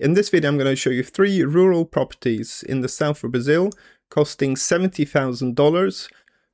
In this video I'm going to show you 3 rural properties in the south of Brazil costing $70,000,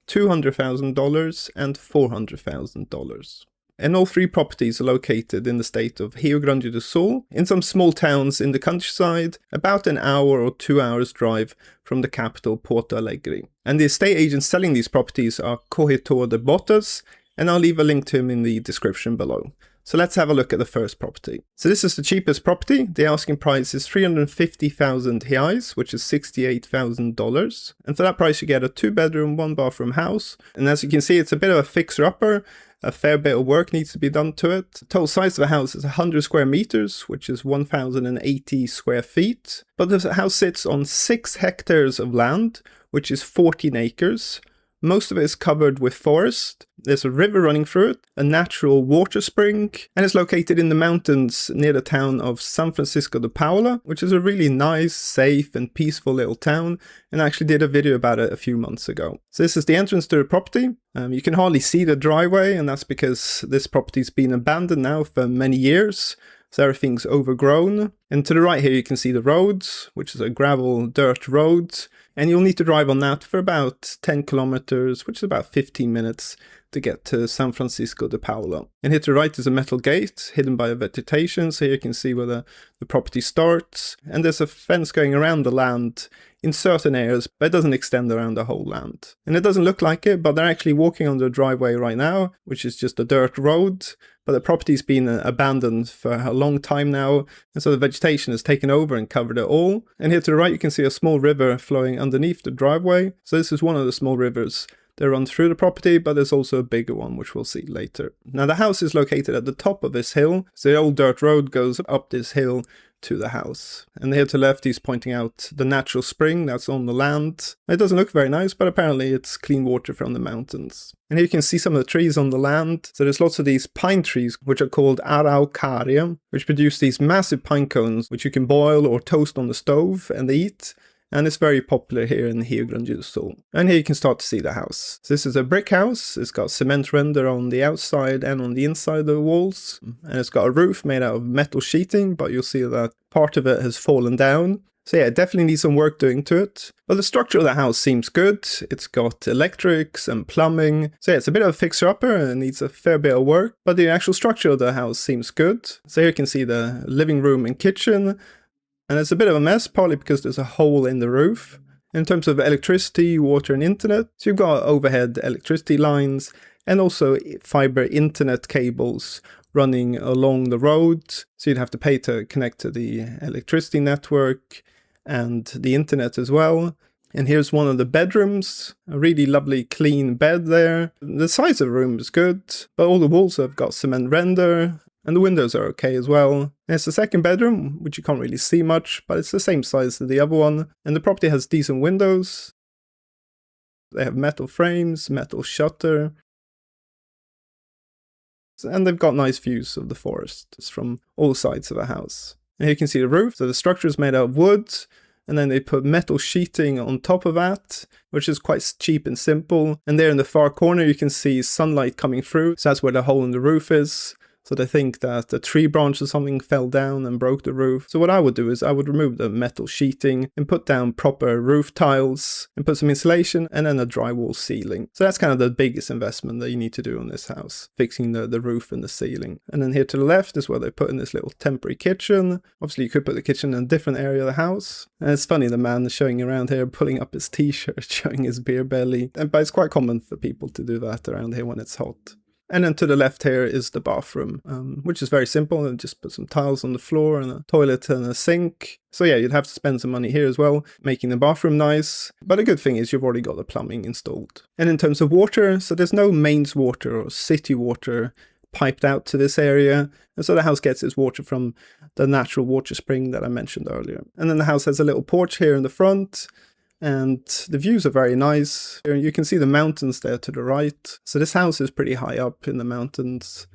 $200,000 and $400,000. And all 3 properties are located in the state of Rio Grande do Sul, in some small towns in the countryside, about an hour or 2 hours drive from the capital Porto Alegre. And the estate agents selling these properties are Corretor de Botas, and I'll leave a link to him in the description below. So let's have a look at the first property. So this is the cheapest property. The asking price is 350,000 reais, which is $68,000. And for that price you get a 2-bedroom, 1-bathroom house. And as you can see, it's a bit of a fixer-upper. A fair bit of work needs to be done to it. The total size of the house is 100 square meters, which is 1,080 square feet. But the house sits on 6 hectares of land, which is 14 acres. Most of it is covered with forest. There's a river running through it, a natural water spring, and it's located in the mountains near the town of São Francisco de Paula, which is a really nice, safe and peaceful little town, and I actually did a video about it a few months ago. So this is the entrance to the property. You can hardly see the driveway, and that's because this property's been abandoned now for many years. So everything's overgrown. And to the right here you can see the roads, which is a gravel dirt road. And you'll need to drive on that for about 10 kilometers, which is about 15 minutes to get to São Francisco de Paula. And here to the right is a metal gate hidden by vegetation. So here you can see where the property starts. And there's a fence going around the land in certain areas, but it doesn't extend around the whole land. And it doesn't look like it, but they're actually walking on the driveway right now, which is just a dirt road. But the property's been abandoned for a long time now, and so the vegetation has taken over and covered it all. And here to the right you can see a small river flowing underneath the driveway. So this is one of the small rivers that runs through the property, but there's also a bigger one, which we'll see later. Now the house is located at the top of this hill, so the old dirt road goes up this hill to the house. And here to the left he's pointing out the natural spring that's on the land. It doesn't look very nice, but apparently it's clean water from the mountains. And here you can see some of the trees on the land. So there's lots of these pine trees, which are called araucaria, which produce these massive pine cones, which you can boil or toast on the stove and eat. And it's very popular here in Rio Grande do Sul. And here you can start to see the house. So this is a brick house. It's got cement render on the outside and on the inside of the walls. And it's got a roof made out of metal sheeting, but you'll see that part of it has fallen down. So yeah, it definitely needs some work doing to it. But the structure of the house seems good. It's got electrics and plumbing. So yeah, it's a bit of a fixer-upper and needs a fair bit of work. But the actual structure of the house seems good. So here you can see the living room and kitchen. And it's a bit of a mess, partly because there's a hole in the roof. In terms of electricity, water and internet, so you've got overhead electricity lines and also fiber internet cables running along the road. So you'd have to pay to connect to the electricity network and the internet as well. And here's one of the bedrooms, a really lovely clean bed there. The size of the room is good, but all the walls have got cement render. And the windows are okay as well. There's the second bedroom, which you can't really see much, but it's the same size as the other one. And the property has decent windows. They have metal frames, metal shutter. And they've got nice views of the forest. It's from all sides of the house. And here you can see the roof. So the structure is made out of wood. And then they put metal sheeting on top of that, which is quite cheap and simple. And there in the far corner, you can see sunlight coming through. So that's where the hole in the roof is. So they think that a tree branch or something fell down and broke the roof. So what I would do is I would remove the metal sheeting and put down proper roof tiles and put some insulation and then a drywall ceiling. So that's kind of the biggest investment that you need to do on this house, fixing the roof and the ceiling. And then here to the left is where they put in this little temporary kitchen. Obviously you could put the kitchen in a different area of the house. And it's funny, the man is showing around here, pulling up his t-shirt, showing his beer belly. But it's quite common for people to do that around here when it's hot. And then to the left here is the bathroom, which is very simple. And just put some tiles on the floor and a toilet and a sink. So yeah, you'd have to spend some money here as well, making the bathroom nice. But the good thing is you've already got the plumbing installed. And in terms of water, so there's no mains water or city water piped out to this area. And so the house gets its water from the natural water spring that I mentioned earlier. And then the house has a little porch here in the front. And the views are very nice. You can see the mountains there to the right. So this house is pretty high up in the mountains.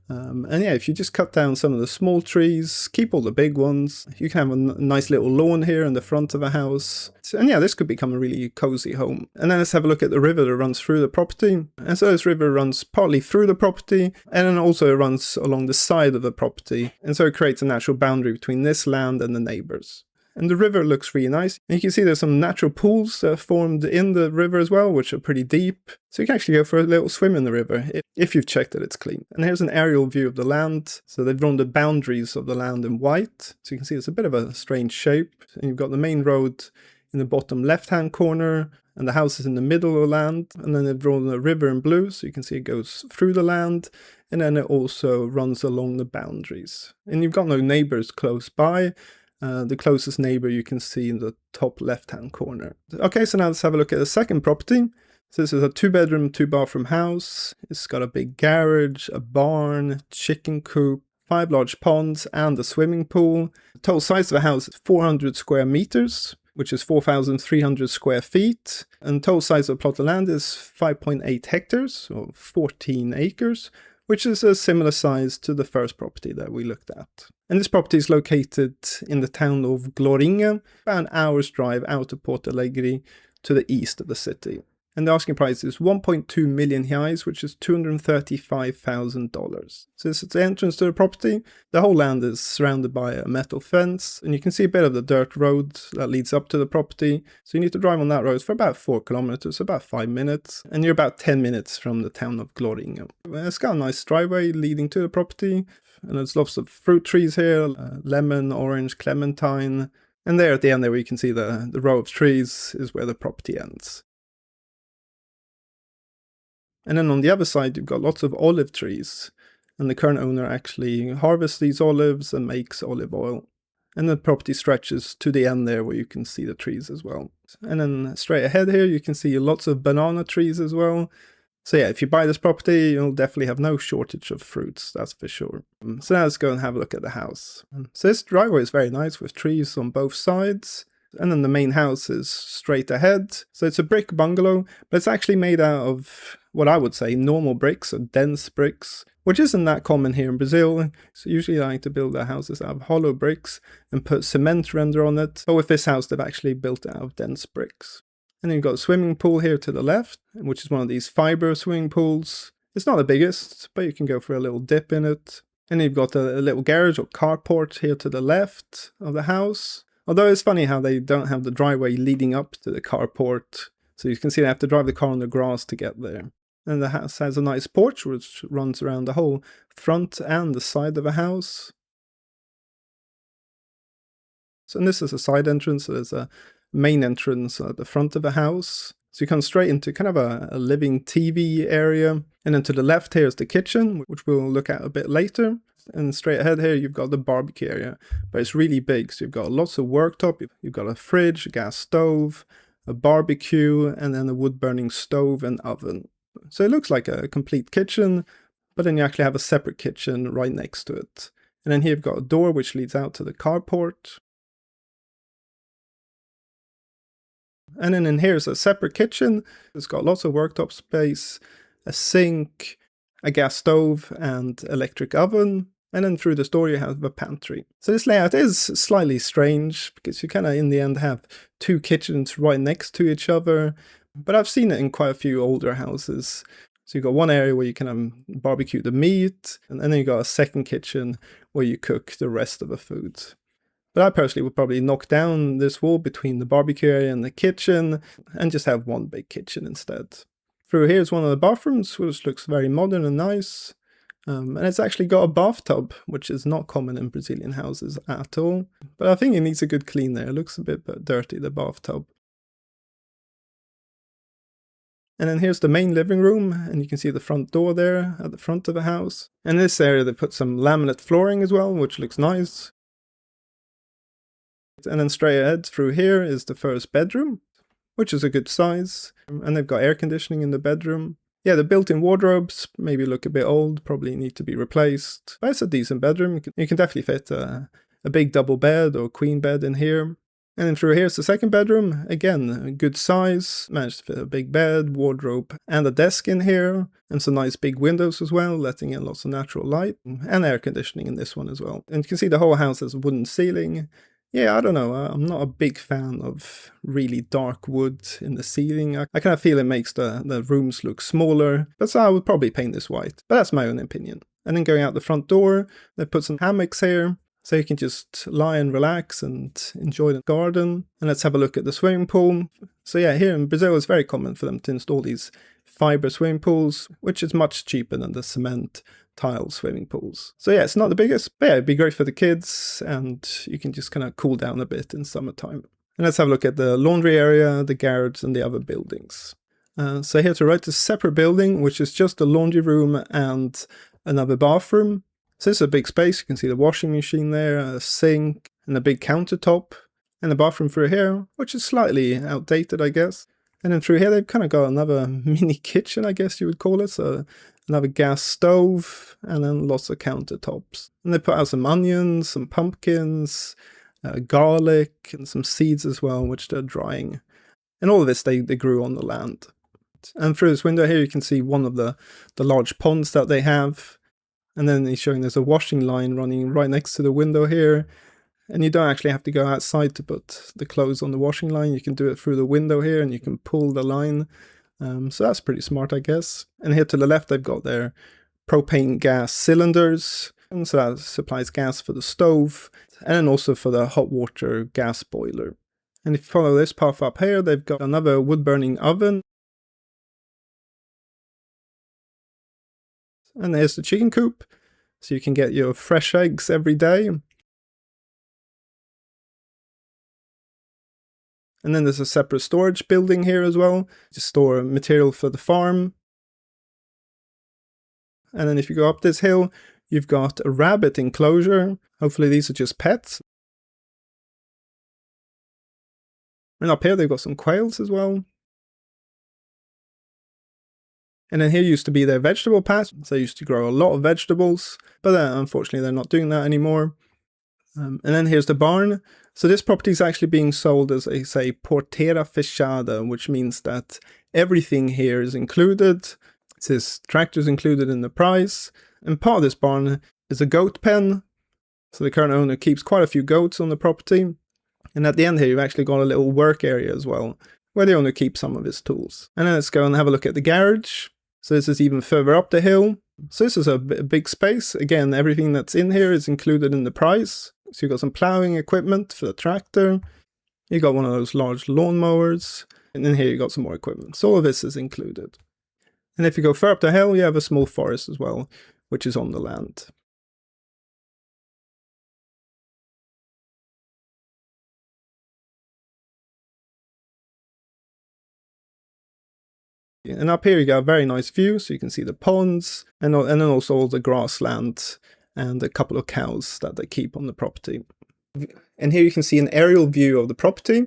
And yeah, if you just cut down some of the small trees, keep all the big ones, you can have a nice little lawn here in the front of a house. And yeah, this could become a really cozy home. And then let's have a look at the river that runs through the property. And so this river runs partly through the property, and then also runs along the side of the property. And so it creates a natural boundary between this land and the neighbors. And the river looks really nice. And you can see there's some natural pools that are formed in the river as well, which are pretty deep. So you can actually go for a little swim in the river if you've checked that it's clean. And here's an aerial view of the land. So they've drawn the boundaries of the land in white. So you can see it's a bit of a strange shape. And you've got the main road in the bottom left-hand corner, and the house is in the middle of the land. And then they've drawn the river in blue, so you can see it goes through the land. And then it also runs along the boundaries. And you've got no neighbors close by. The closest neighbor you can see in the top left-hand corner. Okay, so now let's have a look at the second property. So this is a 2-bedroom, 2-bathroom house. It's got a big garage, a barn, chicken coop, 5 large ponds, and a swimming pool. The total size of the house is 400 square meters, which is 4,300 square feet. And total size of the plot of land is 5.8 hectares, or 14 acres, which is a similar size to the first property that we looked at. And this property is located in the town of Gloringa, about an hour's drive out of Porto Alegre to the east of the city. And the asking price is 1.2 million reais, which is $235,000. So this is the entrance to the property. The whole land is surrounded by a metal fence, and you can see a bit of the dirt road that leads up to the property. So you need to drive on that road for about 4 kilometers, about 5 minutes, and you're about 10 minutes from the town of Gloringa. It's got a nice driveway leading to the property, and there's lots of fruit trees here, lemon, orange, clementine. And there at the end there where you can see the row of trees is where the property ends. And then on the other side, you've got lots of olive trees. And the current owner actually harvests these olives and makes olive oil. And the property stretches to the end there where you can see the trees as well. And then straight ahead here, you can see lots of banana trees as well. So yeah, if you buy this property, you'll definitely have no shortage of fruits, that's for sure. So now let's go and have a look at the house. So this driveway is very nice with trees on both sides. And then the main house is straight ahead. So it's a brick bungalow, but it's actually made out of what I would say normal bricks or dense bricks, which isn't that common here in Brazil. So usually I like to build their houses out of hollow bricks and put cement render on it. But with this house, they've actually built it out of dense bricks. And then you've got a swimming pool here to the left, which is one of these fiber swimming pools. It's not the biggest, but you can go for a little dip in it. And you've got a little garage or carport here to the left of the house. Although it's funny how they don't have the driveway leading up to the carport. So you can see they have to drive the car on the grass to get there. And the house has a nice porch which runs around the whole front and the side of the house. So and this is a side entrance, so there's a main entrance at the front of the house. So you come straight into kind of a living TV area. And then to the left here is the kitchen, which we'll look at a bit later. And straight ahead here, you've got the barbecue area, but it's really big. So you've got lots of worktop, you've got a fridge, a gas stove, a barbecue, and then a wood-burning stove and oven. So it looks like a complete kitchen, but then you actually have a separate kitchen right next to it. And then here you've got a door which leads out to the carport. And then in here is a separate kitchen. It's got lots of worktop space, a sink, a gas stove, and electric oven. And then through this door you have a pantry. So this layout is slightly strange because you kind of in the end have 2 kitchens right next to each other. But I've seen it in quite a few older houses. So you've got one area where you can barbecue the meat, and then you've got a second kitchen where you cook the rest of the food. But I personally would probably knock down this wall between the barbecue area and the kitchen and just have one big kitchen instead. Through here is one of the bathrooms, which looks very modern and nice. And it's actually got a bathtub, which is not common in Brazilian houses at all. But I think it needs a good clean there. It looks a bit dirty, the bathtub. And then here's the main living room, and you can see the front door there at the front of the house. And in this area they put some laminate flooring as well, which looks nice. And then straight ahead through here is the first bedroom, which is a good size. And they've got air conditioning in the bedroom. Yeah, the built-in wardrobes maybe look a bit old, probably need to be replaced. But it's a decent bedroom. You can definitely fit a big double bed or queen bed in here. And then through here's the second bedroom. Again, a good size, managed to fit a big bed, wardrobe, and a desk in here, and some nice big windows as well, letting in lots of natural light, and air conditioning in this one as well. And you can see the whole house has a wooden ceiling. Yeah, I don't know, I'm not a big fan of really dark wood in the ceiling. I kind of feel it makes the rooms look smaller, but so I would probably paint this white, but that's my own opinion. And then going out the front door, they put some hammocks here, so you can just lie and relax and enjoy the garden. And let's have a look at the swimming pool. So yeah, here in Brazil it's very common for them to install these fiber swimming pools, which is much cheaper than the cement tile swimming pools. So yeah, it's not the biggest, but yeah, it'd be great for the kids, and you can just kind of cool down a bit in summertime. And let's have a look at the laundry area, the garage, and the other buildings. So here to the right is a separate building, which is just a laundry room and another bathroom. So this is a big space. You can see the washing machine there, a sink, and a big countertop, and the bathroom through here, which is slightly outdated, I guess. And then through here, they've kind of got another mini kitchen, I guess you would call it. So another gas stove, and then lots of countertops. And they put out some onions, some pumpkins, garlic, and some seeds as well, which they're drying. And all of this they grew on the land. And through this window here, you can see one of the large ponds that they have. And then he's showing there's a washing line running right next to the window here. And you don't actually have to go outside to put the clothes on the washing line. You can do it through the window here, and you can pull the line. So that's pretty smart, I guess. And here to the left, they've got their propane gas cylinders. And so that supplies gas for the stove, and then also for the hot water gas boiler. And if you follow this path up here, they've got another wood-burning oven. And there's the chicken coop, so you can get your fresh eggs every day. And then there's a separate storage building here as well, to store material for the farm. And then if you go up this hill, you've got a rabbit enclosure. Hopefully these are just pets. And up here they've got some quails as well. And then here used to be their vegetable patch, so they used to grow a lot of vegetables, but unfortunately they're not doing that anymore. And then here's the barn. So this property is actually being sold as a, say, porteira fechada, which means that everything here is included. It says tractors included in the price. And part of this barn is a goat pen. So the current owner keeps quite a few goats on the property. And at the end here, you've actually got a little work area as well, where the owner keeps some of his tools. And then let's go and have a look at the garage. So this is even further up the hill. So this is a big space. Again, everything that's in here is included in the price. So you've got some plowing equipment for the tractor. You got one of those large lawnmowers. And then here you got some more equipment. So all of this is included. And if you go further up the hill, you have a small forest as well, which is on the land. And up here you got a very nice view, so you can see the ponds, and then also all the grassland and a couple of cows that they keep on the property. And here you can see an aerial view of the property,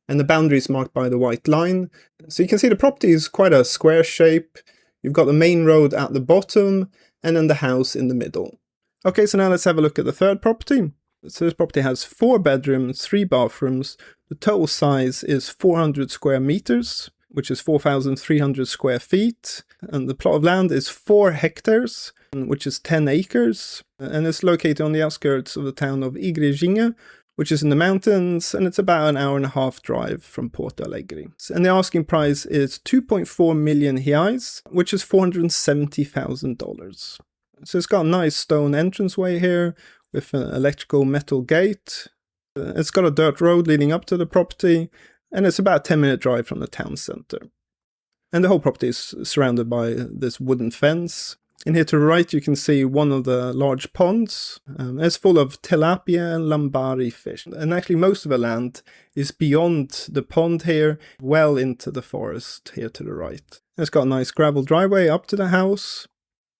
and the boundary is marked by the white line. So you can see the property is quite a square shape. You've got the main road at the bottom, and then the house in the middle. Okay, so now let's have a look at the third property. So this property has 4 bedrooms, 3 bathrooms. The total size is 400 square meters, which is 4,300 square feet. And the plot of land is 4 hectares, which is 10 acres. And it's located on the outskirts of the town of Igrejinha, which is in the mountains, and it's about an hour and a half drive from Porto Alegre. And the asking price is 2.4 million reais, which is $470,000. So it's got a nice stone entranceway here with an electrical metal gate. It's got a dirt road leading up to the property, and it's about a 10-minute drive from the town centre. And the whole property is surrounded by this wooden fence. And here to the right you can see one of the large ponds. It's full of tilapia and lambari fish. And actually most of the land is beyond the pond here, well into the forest here to the right. It's got a nice gravel driveway up to the house.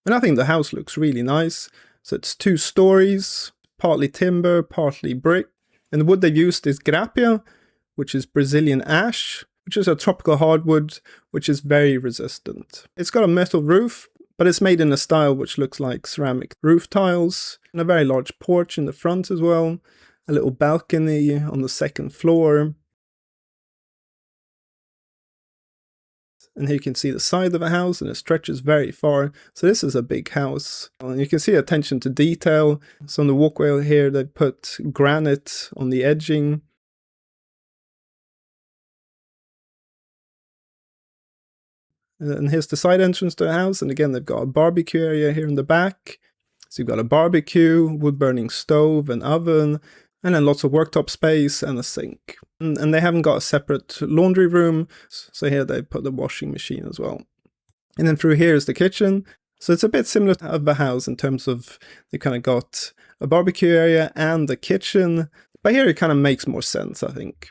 And I think the house looks really nice. So it's 2 stories, partly timber, partly brick. And the wood they've used is grapia, which is Brazilian ash, which is a tropical hardwood, which is very resistant. It's got a metal roof, but it's made in a style which looks like ceramic roof tiles, and a very large porch in the front as well. a little balcony on the second floor. And here you can see the side of the house, and it stretches very far. So this is a big house. And you can see attention to detail. So on the walkway here, they put granite on the edging. And here's the side entrance to the house. And again, they've got a barbecue area here in the back. So you've got a barbecue, wood-burning stove, an oven, and then lots of worktop space and a sink. And they haven't got a separate laundry room. So here they put the washing machine as well. And then through here is the kitchen. So it's a bit similar to the house in terms of they kind of got a barbecue area and a kitchen. But here it kind of makes more sense, I think.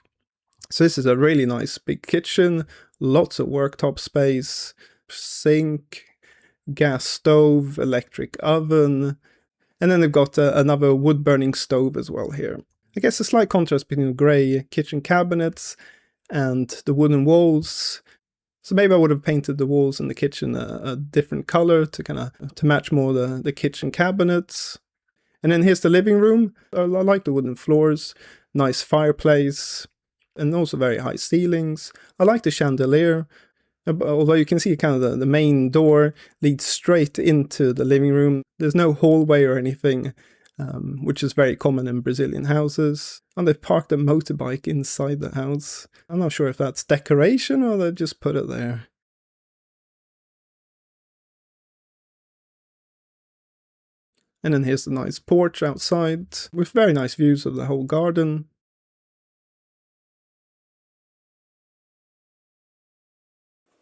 So this is a really nice big kitchen, lots of worktop space, sink, gas stove, electric oven, and then they've got another wood-burning stove as well here. I guess a slight contrast between the grey kitchen cabinets and the wooden walls. So maybe I would have painted the walls in the kitchen a different color to match more the kitchen cabinets. And then here's the living room. I like the wooden floors, nice fireplace, and also very high ceilings. I like the chandelier, although you can see kind of the main door leads straight into the living room. There's no hallway or anything, which is very common in Brazilian houses. And they've parked a motorbike inside the house. I'm not sure if that's decoration or they just put it there. And then here's the nice porch outside with very nice views of the whole garden.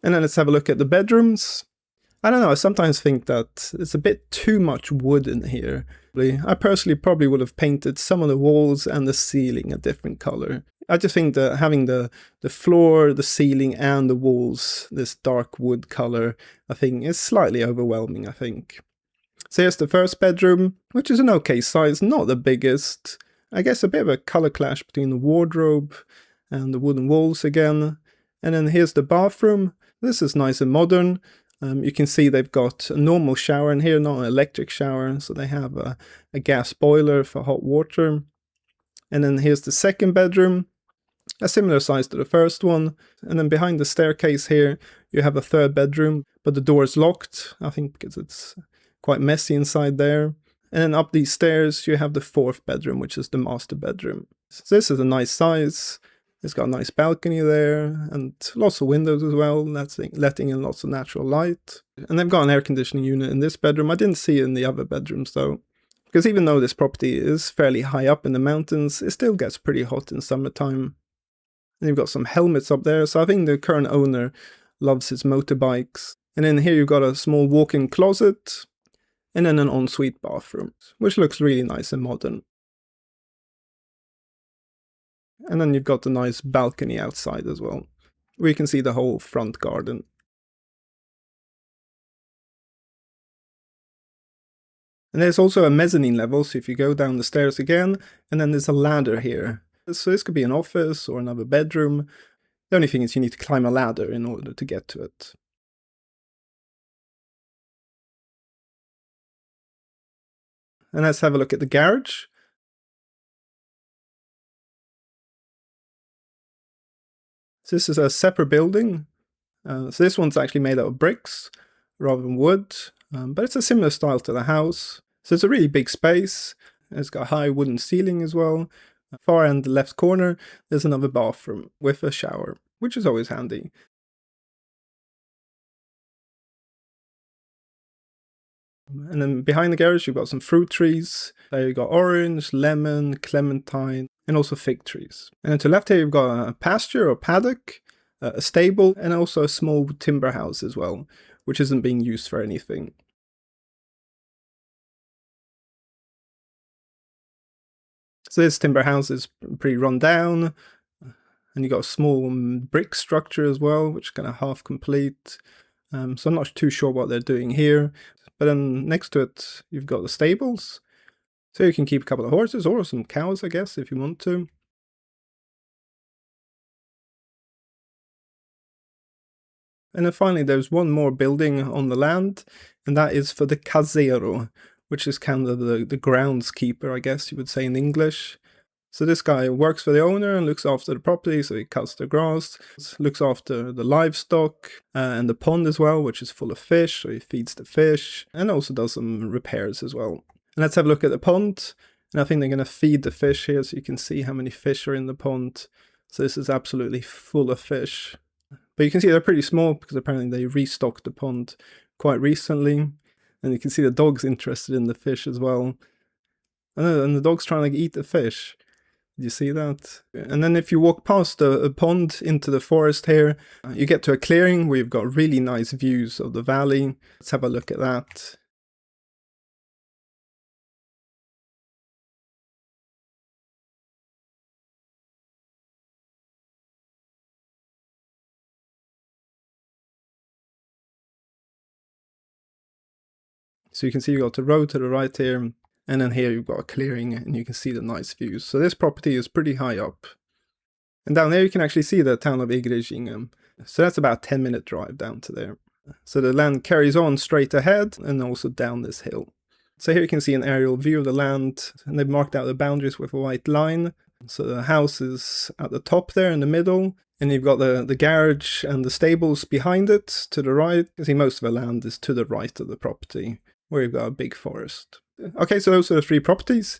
And then let's have a look at the bedrooms. I don't know, I sometimes think that it's a bit too much wood in here. I personally probably would have painted some of the walls and the ceiling a different color. I just think that having the floor, the ceiling and the walls, this dark wood color, I think is slightly overwhelming, I think. So here's the first bedroom, which is an okay size, not the biggest. I guess a bit of a color clash between the wardrobe and the wooden walls again. And then here's the bathroom. This is nice and modern. You can see they've got a normal shower in here, not an electric shower. So they have a gas boiler for hot water. And then here's the second bedroom, a similar size to the first one. And then behind the staircase here, you have a third bedroom, but the door is locked, I think because it's quite messy inside there. And then up these stairs, you have the fourth bedroom, which is the master bedroom. So this is a nice size. It's got a nice balcony there and lots of windows as well, letting in lots of natural light. And they've got an air conditioning unit in this bedroom. I didn't see it in the other bedrooms though, because even though this property is fairly high up in the mountains, it still gets pretty hot in summertime. And you've got some helmets up there, so I think the current owner loves his motorbikes. And then here you've got a small walk-in closet, and then an ensuite bathroom, which looks really nice and modern. And then you've got the nice balcony outside as well, where you can see the whole front garden. And there's also a mezzanine level, so if you go down the stairs again, and then there's a ladder here. So this could be an office or another bedroom. The only thing is you need to climb a ladder in order to get to it. And let's have a look at the garage. So this is a separate building. So this one's actually made out of bricks rather than wood, but it's a similar style to the house. So it's a really big space. It's got a high wooden ceiling as well. Far end left corner, there's another bathroom with a shower, which is always handy. And then behind the garage, you've got some fruit trees. There you've got orange, lemon, clementine, and also fig trees. And then to the left here, you've got a pasture or paddock, a stable, and also a small timber house as well, which isn't being used for anything. So this timber house is pretty run down, and you've got a small brick structure as well, which is kind of half complete. So I'm not too sure what they're doing here. But then next to it, you've got the stables. So you can keep a couple of horses or some cows, I guess, if you want to. And then finally, there's one more building on the land, and that is for the casero, which is kind of the groundskeeper, I guess you would say in English. So this guy works for the owner and looks after the property, so he cuts the grass, looks after the livestock and the pond as well, which is full of fish, so he feeds the fish and also does some repairs as well. And let's have a look at the pond, and I think they're going to feed the fish here so you can see how many fish are in the pond. So this is absolutely full of fish. But you can see they're pretty small because apparently they restocked the pond quite recently. And you can see the dog's interested in the fish as well. And the dog's trying to eat the fish. Did you see that? And then if you walk past a pond into the forest here, you get to a clearing where you've got really nice views of the valley. Let's have a look at that. So you can see you've got the road to the right here, and then here you've got a clearing and you can see the nice views. So this property is pretty high up. And down there you can actually see the town of Igrejinga. So that's about a 10-minute drive down to there. So the land carries on straight ahead and also down this hill. So here you can see an aerial view of the land, and they've marked out the boundaries with a white line. So the house is at the top there in the middle, and you've got the garage and the stables behind it to the right. You see most of the land is to the right of the property, where you've got a big forest. Okay, so those are the 3 properties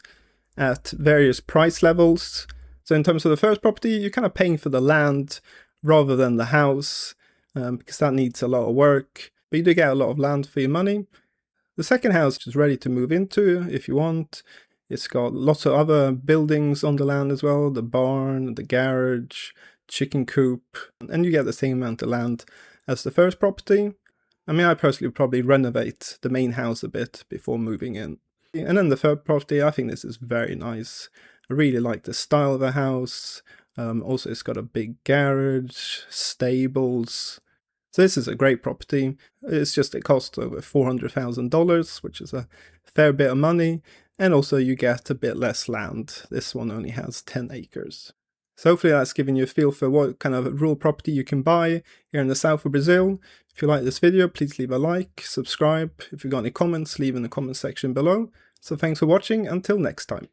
at various price levels. So in terms of the first property, you're kind of paying for the land rather than the house, because that needs a lot of work, but you do get a lot of land for your money. The second house is ready to move into if you want. It's got lots of other buildings on the land as well, the barn, the garage, chicken coop, and you get the same amount of land as the first property. I mean, I personally would probably renovate the main house a bit before moving in. And then the third property, I think this is very nice. I really like the style of the house. Also, it's got a big garage, stables. So this is a great property. It's just it costs over $400,000, which is a fair bit of money. And also you get a bit less land. This one only has 10 acres. So hopefully that's given you a feel for what kind of rural property you can buy here in the south of Brazil. If you like this video, please leave a like, subscribe. If you've got any comments, leave in the comment section below. So thanks for watching, until next time.